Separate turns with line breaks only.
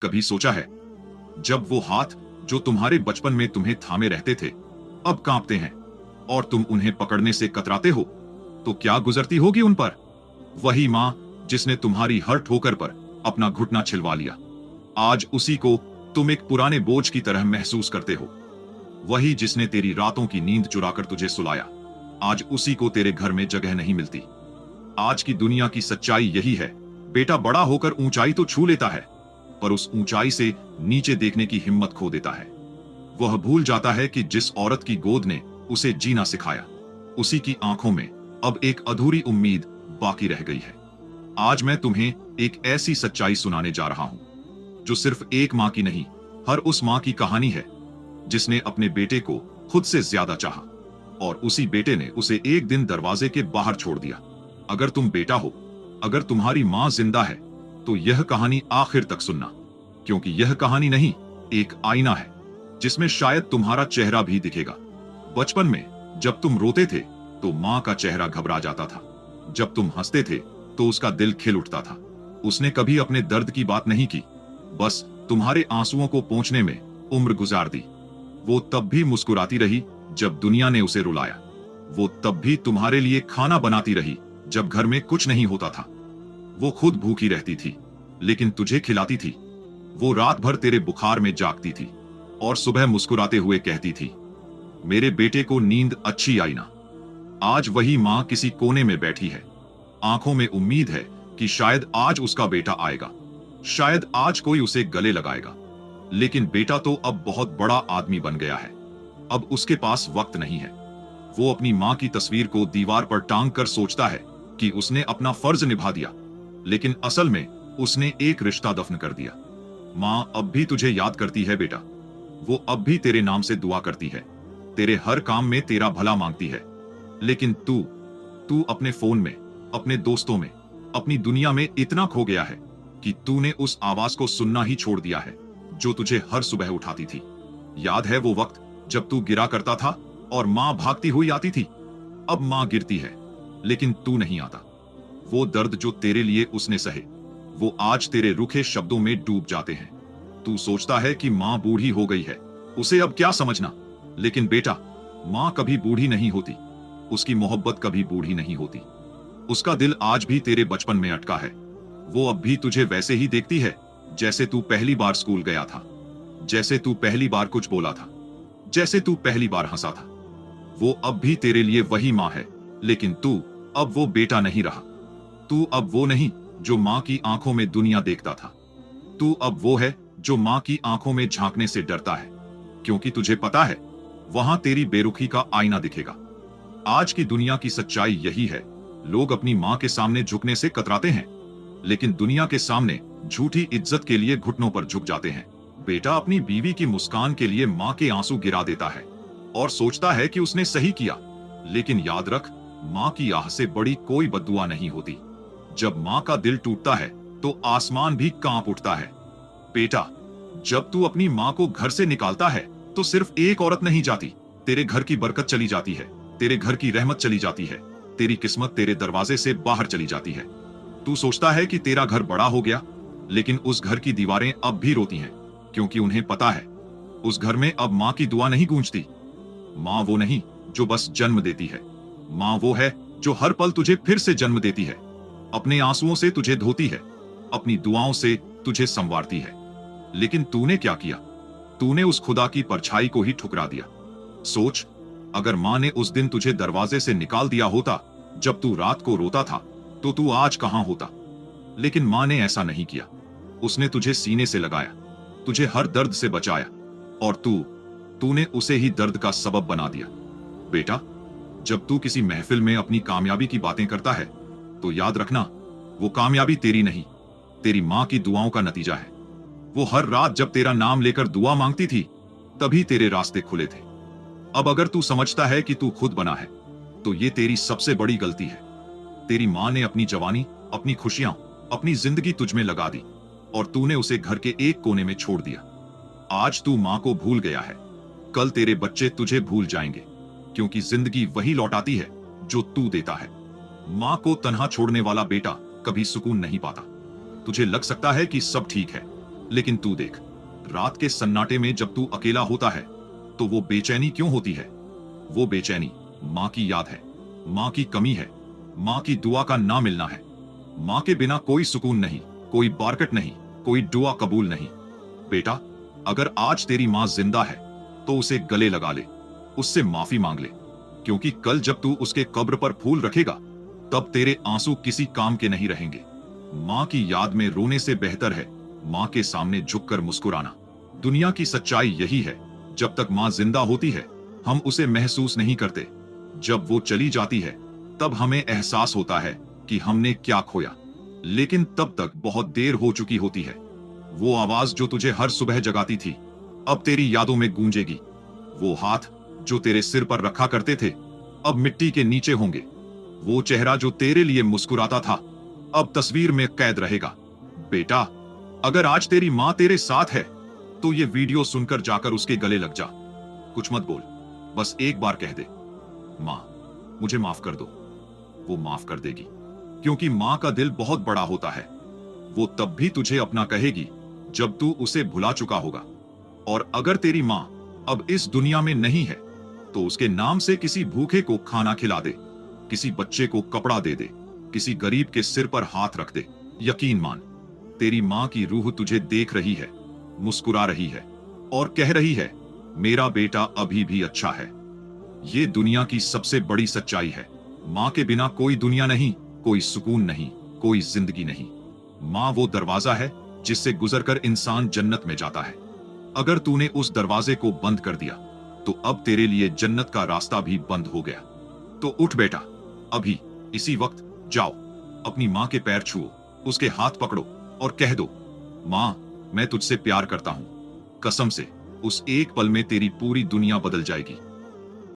कभी सोचा है, जब वो हाथ जो तुम्हारे बचपन में तुम्हें थामे रहते थे अब कांपते हैं और तुम उन्हें पकड़ने से कतराते हो, तो क्या गुजरती होगी उन पर? वही मां जिसने तुम्हारी हर ठोकर पर अपना घुटना छिलवा लिया, आज उसी को तुम एक पुराने बोझ की तरह महसूस करते हो। वही जिसने तेरी रातों की नींद चुराकर तुझे सुलाया, आज उसी को तेरे घर में जगह नहीं मिलती। आज की दुनिया की सच्चाई यही है, बेटा बड़ा होकर ऊंचाई तो छू लेता है, पर उस ऊंचाई से नीचे देखने की हिम्मत खो देता है। वह भूल जाता है कि जिस औरत की गोद ने उसे जीना सिखाया, उसी की आंखों में अब एक अधूरी उम्मीद बाकी रह गई है। आज मैं तुम्हें एक ऐसी सच्चाई सुनाने जा रहा हूं, जो सिर्फ एक मां की नहीं, हर उस मां की कहानी है जिसने अपने बेटे को खुद से ज्यादा चाहा, और उसी बेटे ने उसे एक दिन दरवाजे के बाहर छोड़ दिया। अगर तुम बेटा हो, अगर तुम्हारी मां जिंदा है, तो यह कहानी आखिर तक सुनना, क्योंकि यह कहानी नहीं, एक आईना है जिसमें शायद तुम्हारा चेहरा भी दिखेगा। बचपन में जब तुम रोते थे तो मां का चेहरा घबरा जाता था, जब तुम हंसते थे तो उसका दिल खिल उठता था। उसने कभी अपने दर्द की बात नहीं की, बस तुम्हारे आंसुओं को पोंछने में उम्र गुजार दी। वो तब भी मुस्कुराती रही जब दुनिया ने उसे रुलाया। वो तब भी तुम्हारे लिए खाना बनाती रही जब घर में कुछ नहीं होता था। वो खुद भूखी रहती थी लेकिन तुझे खिलाती थी। वो रात भर तेरे बुखार में जागती थी और सुबह मुस्कुराते हुए कहती थी, मेरे बेटे को नींद अच्छी आई ना। आज वही मां किसी कोने में बैठी है, आंखों में उम्मीद है कि शायद आज उसका बेटा आएगा, शायद आज कोई उसे गले लगाएगा। लेकिन बेटा तो अब बहुत बड़ा आदमी बन गया है, अब उसके पास वक्त नहीं है। वो अपनी मां की तस्वीर को दीवार पर टांग कर सोचता है कि उसने अपना फर्ज निभा दिया, लेकिन असल में उसने एक रिश्ता दफन कर दिया। मां अब भी तुझे याद करती है बेटा, वो अब भी तेरे नाम से दुआ करती है, तेरे हर काम में तेरा भला मांगती है। लेकिन तू अपने फोन में, अपने दोस्तों में, अपनी दुनिया में इतना खो गया है कि तूने उस आवाज को सुनना ही छोड़ दिया है जो तुझे हर सुबह उठाती थी। याद है वो वक्त जब तू गिरा करता था और मां भागती हुई आती थी? अब मां गिरती है लेकिन तू नहीं आता। वो दर्द जो तेरे लिए उसने सहे, वो आज तेरे रुखे शब्दों में डूब जाते हैं। तू सोचता है कि मां बूढ़ी हो गई है, उसे अब क्या समझना। लेकिन बेटा, मां कभी बूढ़ी नहीं होती, उसकी मोहब्बत कभी बूढ़ी नहीं होती। उसका दिल आज भी तेरे बचपन में अटका है। वो अब भी तुझे वैसे ही देखती है जैसे तू पहली बार स्कूल गया था, जैसे तू पहली बार कुछ बोला था, जैसे तू पहली बार हंसा था। वो अब भी तेरे लिए वही मां है, लेकिन तू अब वो बेटा नहीं रहा। तू अब वो नहीं जो मां की आंखों में दुनिया देखता था। तू अब वो है जो मां की आंखों में झांकने से डरता है, क्योंकि तुझे पता है वहां तेरी बेरुखी का आईना दिखेगा। आज की दुनिया की सच्चाई यही है, लोग अपनी मां के सामने झुकने से कतराते हैं, लेकिन दुनिया के सामने झूठी इज्जत के लिए घुटनों पर झुक जाते हैं। बेटा अपनी बीवी की मुस्कान के लिए मां के आंसू गिरा देता है और सोचता है कि उसने सही किया, लेकिन याद रख, मां की आह से बड़ी कोई बद्दुआ नहीं होती। जब मां का दिल टूटता है तो आसमान भी कांप उठता है। बेटा, जब तू अपनी मां को घर से निकालता है तो सिर्फ एक औरत नहीं जाती, तेरे घर की बरकत चली जाती है, तेरे घर की रहमत चली जाती है, तेरी किस्मत तेरे दरवाजे से बाहर चली जाती है। तू सोचता है कि तेरा घर बड़ा हो गया, लेकिन उस घर की दीवारें अब भी रोती हैं, क्योंकि उन्हें पता है उस घर में अब मां की दुआ नहीं गूंजती। मां वो नहीं जो बस जन्म देती है, मां वो है जो हर पल तुझे फिर से जन्म देती है, अपने आंसुओं से तुझे धोती है, अपनी दुआओं से तुझे संवारती है। लेकिन तूने क्या किया? तूने उस खुदा की परछाई को ही ठुकरा दिया। सोच, अगर मां ने उस दिन तुझे दरवाजे से निकाल दिया होता जब तू रात को रोता था, तो तू आज कहां होता? लेकिन मां ने ऐसा नहीं किया। उसने तुझे सीने से लगाया, तुझे हर दर्द से बचाया, और तूने उसे ही दर्द का सबब बना दिया। बेटा, जब तू किसी महफिल में अपनी कामयाबी की बातें करता है, तो याद रखना, वो कामयाबी तेरी नहीं, तेरी मां की दुआओं का नतीजा है। वो हर रात जब तेरा नाम लेकर दुआ मांगती थी, तभी तेरे रास्ते खुले थे। अब अगर तू समझता है कि तू खुद बना है, तो ये तेरी सबसे बड़ी गलती है। तेरी मां ने अपनी जवानी, अपनी खुशियां, अपनी जिंदगी तुझ में लगा दी, और तूने उसे घर के एक कोने में छोड़ दिया। आज तू मां को भूल गया है, कल तेरे बच्चे तुझे भूल जाएंगे, क्योंकि जिंदगी वही लौटाती है जो तू देता है। मां को तन्हा छोड़ने वाला बेटा कभी सुकून नहीं पाता। तुझे लग सकता है कि सब ठीक है, लेकिन तू देख, रात के सन्नाटे में जब तू अकेला होता है तो वो बेचैनी क्यों होती है? वो बेचैनी माँ की याद है, माँ की कमी है, माँ की दुआ का ना मिलना है। माँ के बिना कोई सुकून नहीं, कोई बारकट नहीं, कोई दुआ कबूल नहीं। बेटा, अगर आज तेरी माँ जिंदा है तो उसे गले लगा ले, उससे माफी मांग ले, क्योंकि कल जब तू उसके कब्र पर फूल रखेगा तब तेरे आंसू किसी काम के नहीं रहेंगे। माँ की याद में रोने से बेहतर है माँ के सामने झुककर मुस्कुराना। दुनिया की सच्चाई यही है, जब तक माँ जिंदा होती है हम उसे महसूस नहीं करते। जब वो चली जाती है तब हमें एहसास होता है कि हमने क्या खोया, लेकिन तब तक बहुत देर हो चुकी होती है। वो आवाज जो तुझे हर सुबह जगाती थी अब तेरी यादों में गूंजेगी। वो हाथ जो तेरे सिर पर रखा करते थे अब मिट्टी के नीचे होंगे। वो चेहरा जो तेरे लिए मुस्कुराता था अब तस्वीर में कैद रहेगा। बेटा, अगर आज तेरी माँ तेरे साथ है तो ये वीडियो सुनकर जाकर उसके गले लग जा। कुछ मत बोल, बस एक बार कह दे, माँ मुझे माफ कर दो। वो माफ कर देगी, क्योंकि माँ का दिल बहुत बड़ा होता है। वो तब भी तुझे अपना कहेगी जब तू उसे भुला चुका होगा। और अगर तेरी माँ अब इस दुनिया में नहीं है तो उसके नाम से किसी भूखे को खाना खिला दे, किसी बच्चे को कपड़ा दे दे, किसी गरीब के सिर पर हाथ रख दे। यकीन मान, तेरी माँ की रूह तुझे देख रही है, मुस्कुरा रही है और कह रही है, मेरा बेटा अभी भी अच्छा है। ये दुनिया की सबसे बड़ी सच्चाई है। माँ के बिना कोई दुनिया नहीं, कोई सुकून नहीं, कोई जिंदगी नहीं। माँ वो दरवाजा है जिससे गुजरकर इंसान जन्नत में जाता है। अगर तूने उस दरवाजे को बंद कर दिया तो अब तेरे लिए जन्नत का रास्ता भी बंद हो गया। तो उठ बेटा, अभी इसी वक्त जाओ, अपनी माँ के पैर छुओ, उसके हाथ पकड़ो और कह दो, माँ मैं तुझसे प्यार करता हूँ। कसम से उस एक पल में तेरी पूरी दुनिया बदल जाएगी।